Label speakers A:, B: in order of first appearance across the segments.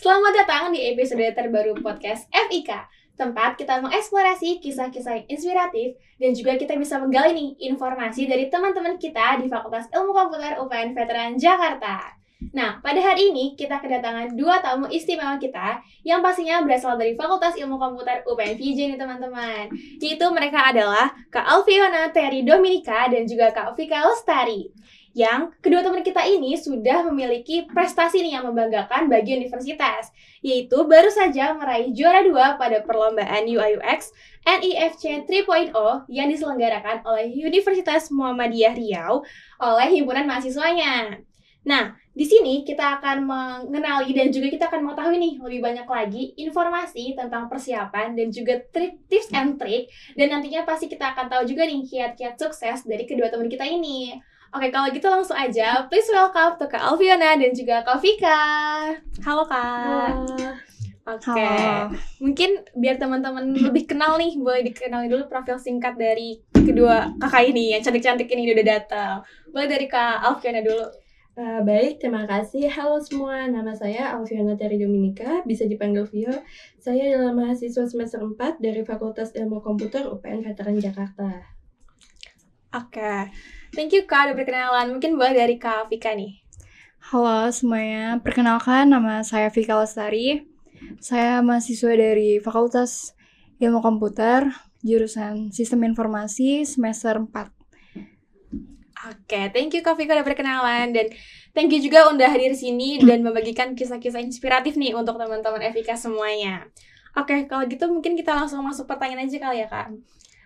A: Selamat datang di episode terbaru podcast FIK, tempat kita mengeksplorasi kisah-kisah yang inspiratif dan juga kita bisa menggali nih informasi dari teman-teman kita di Fakultas Ilmu Komputer UPN Veteran Jakarta. Nah, pada hari ini kita kedatangan dua tamu istimewa kita yang pastinya berasal dari Fakultas Ilmu Komputer UPN VJ nih teman-teman. Yaitu mereka adalah Kak Alfiona Terry Dominika dan juga Kak Vika Lestari. Yang kedua teman kita ini sudah memiliki prestasi nih yang membanggakan bagi universitas, yaitu baru saja meraih juara 2 pada perlombaan UI/UX NIFC 3.0 yang diselenggarakan oleh Universitas Muhammadiyah Riau oleh himpunan mahasiswanya. Nah, di sini kita akan mengenali dan juga kita akan mengetahui nih lebih banyak lagi informasi tentang persiapan dan juga tips and trick, dan nantinya pasti kita akan tahu juga nih kiat-kiat sukses dari kedua teman kita ini. Oke, kalau gitu langsung aja, please welcome to Kak Alfiona dan juga Kak Vika. Halo Kak. Oke, mungkin biar teman-teman lebih kenal nih, boleh dikenali dulu profil singkat dari kedua kakak ini yang cantik-cantik ini udah datang. Boleh dari Kak Alfiona dulu.
B: Baik, terima kasih. Halo semua, nama saya Alfiona Terry Dominika, bisa dipanggil Vio. Saya adalah mahasiswa semester 4 dari Fakultas Ilmu Komputer UPN Veteran Jakarta.
A: Oke, thank you Kak udah berkenalan. Mungkin boleh dari Kak Vika nih.
C: Halo semuanya, perkenalkan nama saya Vika Lestari. Saya mahasiswa dari Fakultas Ilmu Komputer, jurusan Sistem Informasi semester 4.
A: Oke, thank you Kak Vika udah berkenalan, dan thank you juga udah hadir sini dan membagikan kisah-kisah inspiratif nih untuk teman-teman FIK semuanya. Oke, kalau gitu mungkin kita langsung masuk pertanyaan aja kali ya Kak.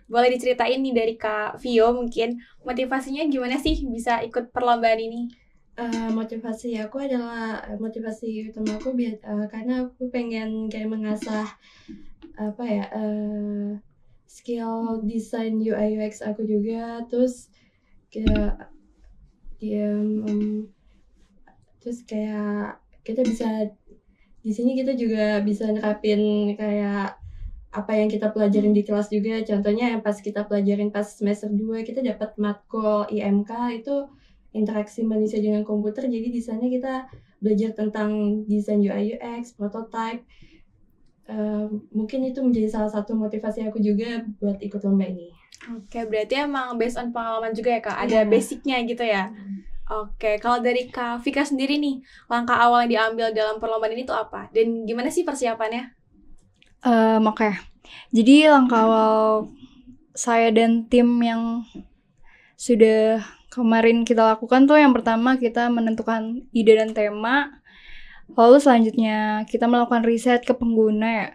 A: Boleh diceritain nih dari Kak Vio, mungkin motivasinya gimana sih bisa ikut perlombaan ini?
B: Motivasi utama aku karena aku pengen kayak mengasah skill desain UI UX aku juga, terus kayak kita bisa di sini kita juga bisa nerapin kayak apa yang kita pelajarin di kelas juga. Contohnya yang pas kita pelajarin pas semester 2 kita dapat matkul IMK itu interaksi manusia dengan komputer. Jadi di sana kita belajar tentang desain UI UX, prototype. Mungkin itu menjadi salah satu motivasi aku juga buat ikut lomba ini.
A: Oke, berarti emang based on pengalaman juga ya Kak, ada basicnya gitu ya. Oke, kalau dari Kak Vika sendiri nih, langkah awal yang diambil dalam perlombaan ini tuh apa? Dan gimana sih persiapannya?
C: Oke, jadi langkah awal saya dan tim yang sudah kemarin kita lakukan tuh yang pertama kita menentukan ide dan tema. Lalu selanjutnya kita melakukan riset ke pengguna ya,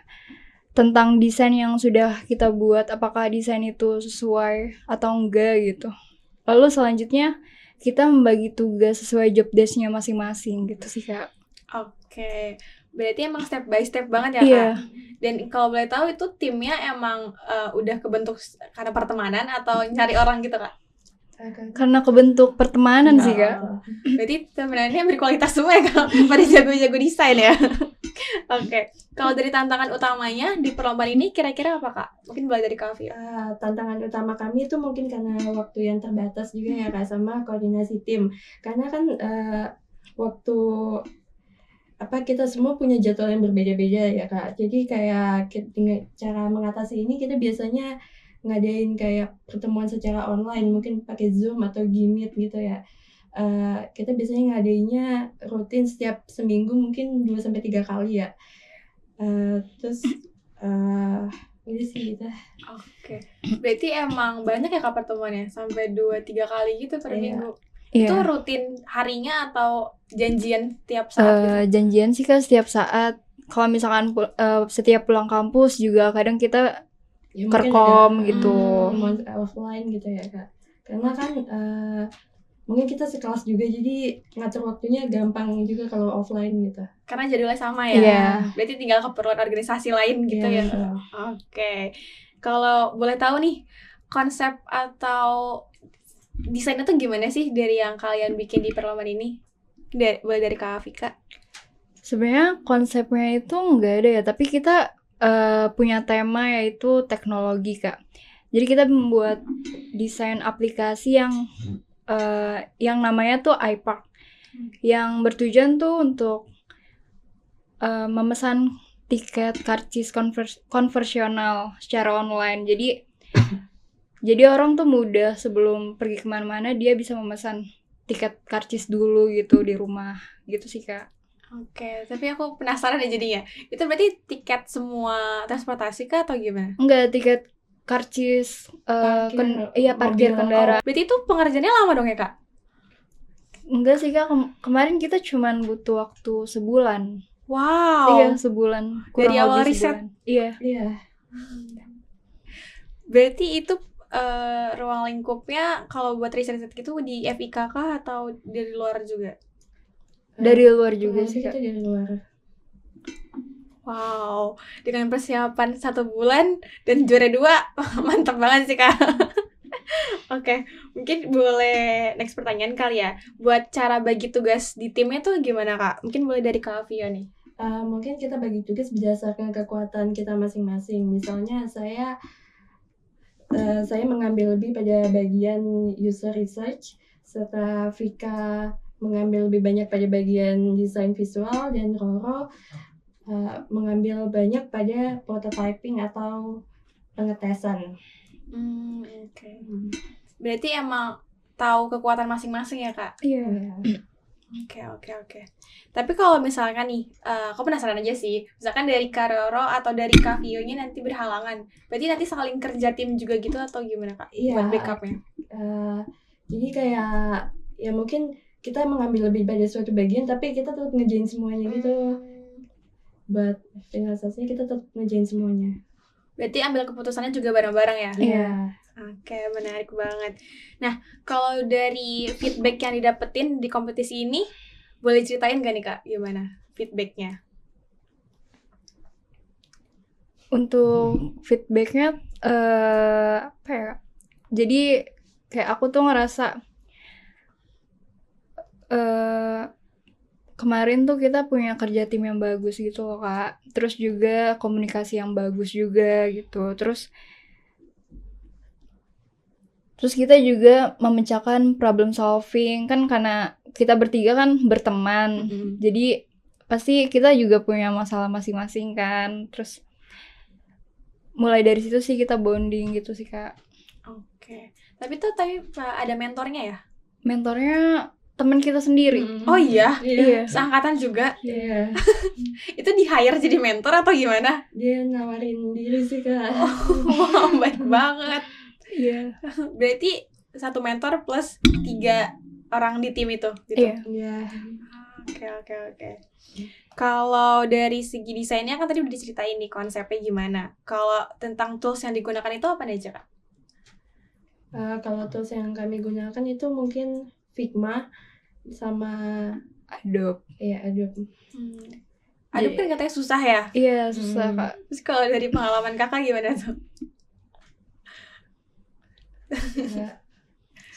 C: tentang desain yang sudah kita buat, apakah desain itu sesuai atau enggak gitu. Lalu selanjutnya kita membagi tugas sesuai job desk-nya masing-masing gitu sih Kak.
A: Oke, berarti emang step by step banget ya Kak?
C: Iya.
A: Dan kalau boleh tahu itu timnya emang udah kebentuk karena pertemanan atau nyari orang gitu Kak?
C: Karena kebentuk pertemanan sih Kak.
A: Berarti temenannya berkualitas semua ya Kak? Pada jago-jago desain ya? Oke, kalau dari tantangan utamanya di perlombaan ini kira-kira apa Kak? Mungkin mulai dari Kak Vio.
B: Tantangan utama kami itu mungkin karena waktu yang terbatas juga ya Kak, sama koordinasi tim. Karena kan kita semua punya jadwal yang berbeda-beda ya Kak. Jadi kayak cara mengatasi ini kita biasanya ngadain kayak pertemuan secara online, mungkin pakai Zoom atau Gmeet gitu ya. Kita biasanya ngadainnya rutin setiap seminggu, mungkin 2-3 kali ya. Terus ini sih gitu.
A: Oke, berarti emang banyak ya Kak pertemuannya? Sampai 2-3 kali gitu per minggu?
C: Iya.
A: Itu rutin harinya atau janjian tiap saat gitu?
C: Janjian sih Kak setiap saat. Kalau misalkan setiap pulang kampus juga kadang kita kerkom gitu.
B: Offline gitu ya Kak. Karena kan mungkin kita sekelas juga, jadi ngatur waktunya gampang juga kalau offline gitu.
A: Karena jadwalnya sama ya?
C: Iya.
A: Berarti tinggal keperluan organisasi lain gitu ya? Oke. Kalau boleh tahu nih, konsep atau desainnya tuh gimana sih dari yang kalian bikin di perlombaan ini? Boleh dari Kak Vika?
C: Sebenarnya konsepnya itu nggak ada ya, tapi kita punya tema yaitu teknologi Kak. Jadi kita membuat desain aplikasi yang namanya tuh iPark, yang bertujuan tuh untuk memesan tiket karcis konversional secara online. Jadi orang tuh mudah sebelum pergi kemana-mana dia bisa memesan tiket karcis dulu gitu di rumah gitu sih Kak.
A: Oke, tapi aku penasaran ya jadinya. Itu berarti tiket semua transportasi kah atau gimana?
C: Enggak, tiket karcis parkir
B: mobil.
C: kendaraan.
A: Berarti itu pengerjaannya lama dong ya, Kak?
C: Enggak sih Kak, kemarin kita cuman butuh waktu sebulan.
A: Wow.
C: Iya, sebulan.
A: Dari
C: Kurang
A: awal
C: lebih
A: riset?
C: sebulan. Iya.
B: Iya.
A: Berarti itu ruang lingkupnya kalau buat riset gitu di FIK kah atau dari luar juga?
C: Dari luar juga sih
B: kita
C: Kak.
B: dari luar.
A: Wow, dengan persiapan 1 bulan dan juara 2, mantap banget sih Kak. Oke, mungkin boleh next pertanyaan kali ya. Buat cara bagi tugas di timnya tuh gimana Kak? Mungkin boleh dari Kak Vio nih.
B: Mungkin kita bagi tugas berdasarkan kekuatan kita masing-masing. Misalnya saya mengambil lebih pada bagian user research, serta Vika mengambil lebih banyak pada bagian desain visual, dan Roro mengambil banyak pada prototyping atau pengetesan.
A: Oke. Berarti emang tahu kekuatan masing-masing ya Kak?
C: Iya.
A: Oke. Tapi kalau misalkan nih, aku penasaran aja sih. Misalkan dari Kak Roro atau dari Kak Vio-nya nanti berhalangan. Berarti nanti saling kerja tim juga gitu atau gimana Kak?
B: Iya.
A: Buat backupnya?
B: Jadi kayak ya mungkin kita mengambil lebih pada suatu bagian, tapi kita tetap ngerjain semuanya gitu. Buat finalisasinya kita tetap ngerjain semuanya.
A: Berarti ambil keputusannya juga bareng-bareng ya?
B: Iya.
A: Oke, menarik banget. Nah, kalau dari feedback yang didapetin di kompetisi ini, boleh ceritain gak nih Kak, gimana feedbacknya?
C: Untuk feedbacknya apa ya? Jadi kayak aku tuh ngerasa kemarin tuh kita punya kerja tim yang bagus gitu loh Kak. Terus juga komunikasi yang bagus juga gitu. Terus kita juga memecahkan problem solving kan karena kita bertiga kan berteman. Jadi pasti kita juga punya masalah masing-masing kan. Terus mulai dari situ sih kita bonding gitu sih Kak.
A: Oke. Tapi ada mentornya ya?
C: Mentornya teman kita sendiri.
A: Oh iya?
C: Iya.
A: Seangkatan juga?
B: Iya.
A: Itu di-hire jadi mentor atau gimana?
B: Dia nawarin diri sih Kak.
A: Wow, baik banget.
C: Iya.
A: Berarti 1 mentor plus 3 orang di tim itu gitu?
B: Iya.
A: Oke. Kalau dari segi desainnya kan tadi udah diceritain nih konsepnya gimana. Kalau tentang tools yang digunakan itu apa aja Kak?
B: Kalau tools yang kami gunakan itu mungkin Figma sama
C: Adobe.
B: Iya, Adobe.
A: Adobe kan katanya susah ya?
C: Iya, susah Kak.
A: Terus kalau dari pengalaman Kakak gimana tuh?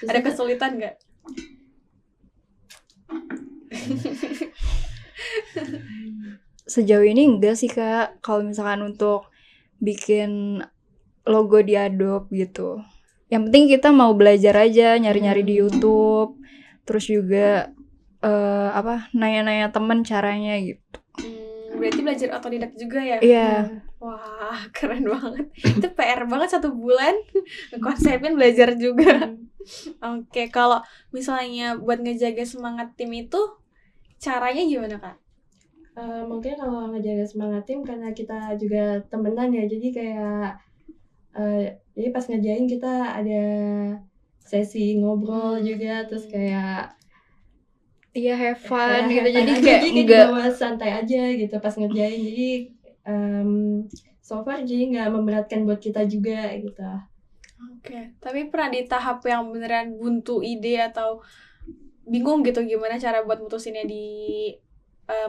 A: Ada kesulitan nggak?
C: Sejauh ini enggak sih Kak. Kalau misalkan untuk bikin logo di Adobe gitu. Yang penting kita mau belajar aja, nyari-nyari di YouTube. Terus juga nanya-nanya temen caranya gitu.
A: Berarti belajar otodidak juga ya?
C: Iya.
A: Wah, keren banget. Itu PR banget 1 bulan konsepin belajar juga. Oke, kalau misalnya buat ngejaga semangat tim itu caranya gimana Kak?
B: Mungkin kalau ngejaga semangat tim karena kita juga temenan ya, jadi kayak jadi pas ngerjain kita ada sesi ngobrol juga, terus kayak
C: iya have fun gitu.
B: Jadi
C: Jadi kayak enggak
B: santai aja gitu pas ngerjain. Jadi so far jadi nggak memberatkan buat kita juga gitu.
A: Oke, tapi pernah di tahap yang beneran buntu ide atau bingung gitu gimana cara buat mutusinnya di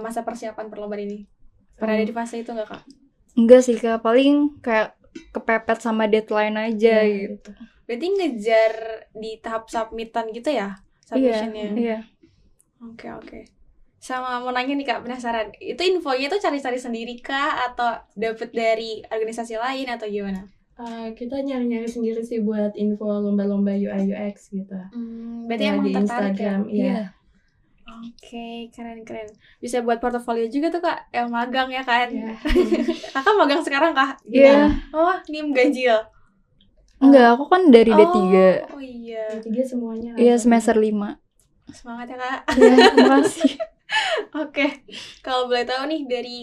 A: masa persiapan perlombaan ini? Pernah ada di fase itu nggak Kak?
C: Enggak sih Kak, paling kayak kepepet sama deadline aja gitu.
A: Berarti ngejar di tahap submitan gitu ya? Submissionnya?
C: Iya.
A: Oke. Sama mau nanya nih Kak, penasaran. Itu infonya tuh cari-cari sendiri kah? Atau dapet dari organisasi lain atau gimana?
B: Kita nyari-nyari sendiri sih buat info lomba-lomba UI UX gitu.
A: Berarti emang
B: di
A: tertarik
B: Instagram,
A: ya?
B: iya.
A: Oke, keren. Bisa buat portofolio juga tuh Kak, yang magang ya kan?
B: Ya.
A: Kakak magang sekarang Kak?
C: Iya.
A: Oh, NIM ganjil.
C: Enggak, aku kan dari D3.
A: Oh iya.
B: Tiga semuanya.
C: Iya, semester 5.
A: Semangat ya Kak.
C: Iya, makasih.
A: Oke, kalau boleh tahu nih dari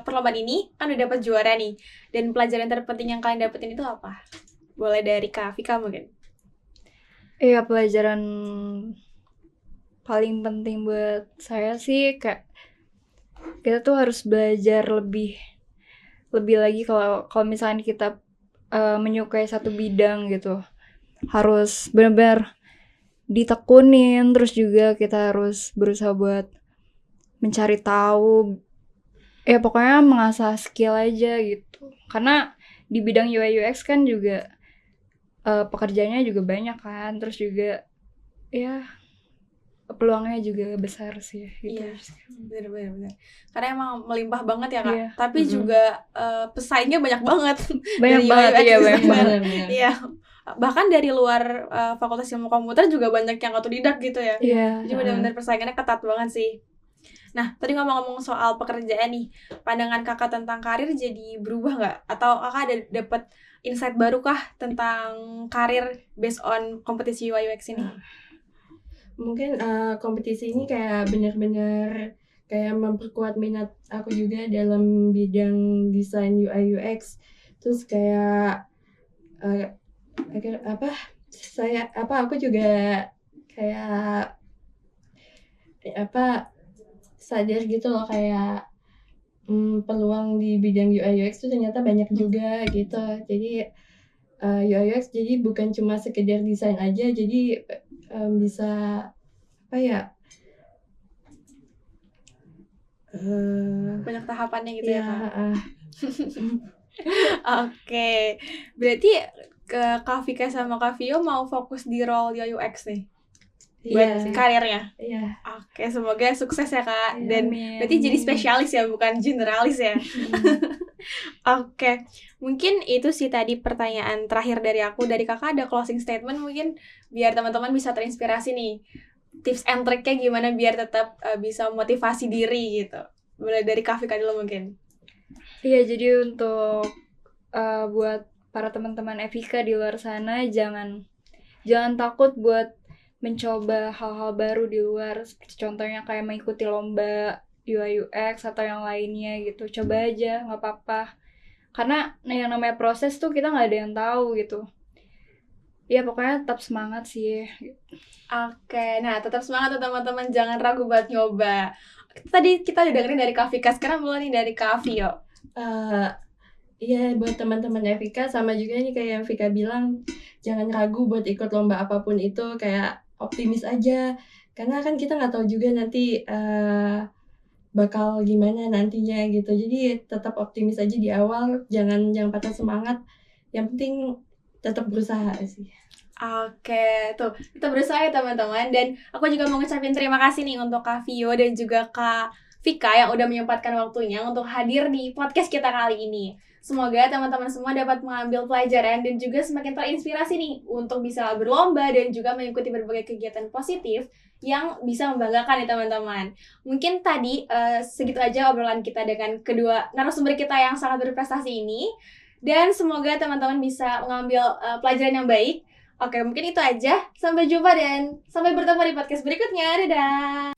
A: perlombaan ini kan udah dapat juara nih, dan pelajaran terpenting yang kalian dapetin itu apa? Boleh dari Kak Vika mungkin.
C: Iya, pelajaran paling penting buat saya sih kayak kita tuh harus belajar lebih lagi kalau misalnya kita menyukai satu bidang gitu. Harus benar-benar ditekunin, terus juga kita harus berusaha buat mencari tahu. Ya pokoknya mengasah skill aja gitu. Karena di bidang UI UX kan juga pekerjaannya juga banyak kan, terus juga ya peluangnya juga besar sih gitu.
A: Iya, benar. Karena emang melimpah banget ya Kak.
C: Iya.
A: Tapi juga pesaingnya banyak banget.
C: Banyak
A: Dari
C: banget,
A: UI
C: iya
A: UX
C: banyak
A: designer.
C: banget.
A: Iya. Bahkan dari luar Fakultas Ilmu Komputer juga banyak yang otodidak gitu ya.
C: Iya.
A: Jadi benar-benar persaingannya ketat banget sih. Nah, tadi ngomong-ngomong soal pekerjaan nih, pandangan kakak tentang karir jadi berubah nggak? Atau kakak ada dapat insight baru kah tentang karir based on kompetisi UI UX ini?
B: Mungkin kompetisi ini kayak benar-benar kayak memperkuat minat aku juga dalam bidang desain UI UX. Terus kayak aku juga kayak sadar gitu loh kayak peluang di bidang UI UX itu ternyata banyak juga gitu. Jadi UI UX jadi bukan cuma sekedar desain aja, jadi bisa apa ya?
A: Banyak tahapannya gitu ya Kak. Oke, berarti Kak Vika sama Kak Vio mau fokus di role UI UX nih? Buat karirnya?
B: Iya.
A: Oke, semoga sukses ya Kak.
B: Iya,
A: dan
C: amin.
A: berarti jadi spesialis ya, bukan generalis ya. Oke, mungkin itu sih tadi pertanyaan terakhir dari aku. Dari kakak ada closing statement mungkin biar teman-teman bisa terinspirasi nih, tips and triknya gimana biar tetap bisa motivasi diri gitu. Boleh dari Kak Vika dulu mungkin.
C: Iya, jadi untuk buat para teman-teman FIK di luar sana, jangan takut buat mencoba hal-hal baru di luar, seperti contohnya kayak mengikuti lomba UI UX atau yang lainnya gitu. Coba aja, nggak apa-apa. Karena yang namanya proses tuh kita nggak ada yang tahu gitu. Ya pokoknya tetap semangat sih.
A: Oke, nah tetap semangat tuh teman-teman, jangan ragu buat nyoba. Tadi kita udah dengerin dari Kak Vika, sekarang boleh nih dari Kak Vio.
B: Iya, buat teman-teman FIK sama juga nih kayak yang Vika bilang, jangan ragu buat ikut lomba apapun itu, kayak optimis aja, karena kan kita nggak tahu juga nanti bakal gimana nantinya gitu. Jadi tetap optimis aja di awal, jangan patah semangat, yang penting tetap berusaha sih.
A: Oke, tuh kita berusaha ya teman-teman. Dan aku juga mau ngucapin terima kasih nih untuk Kak Vio dan juga Kak Vika yang udah menyempatkan waktunya untuk hadir di podcast kita kali ini. Semoga teman-teman semua dapat mengambil pelajaran dan juga semakin terinspirasi nih untuk bisa berlomba dan juga mengikuti berbagai kegiatan positif yang bisa membanggakan nih teman-teman. Mungkin tadi segitu aja obrolan kita dengan kedua narasumber kita yang sangat berprestasi ini. Dan semoga teman-teman bisa mengambil pelajaran yang baik. Oke, mungkin itu aja. Sampai jumpa dan sampai bertemu di podcast berikutnya. Dadah!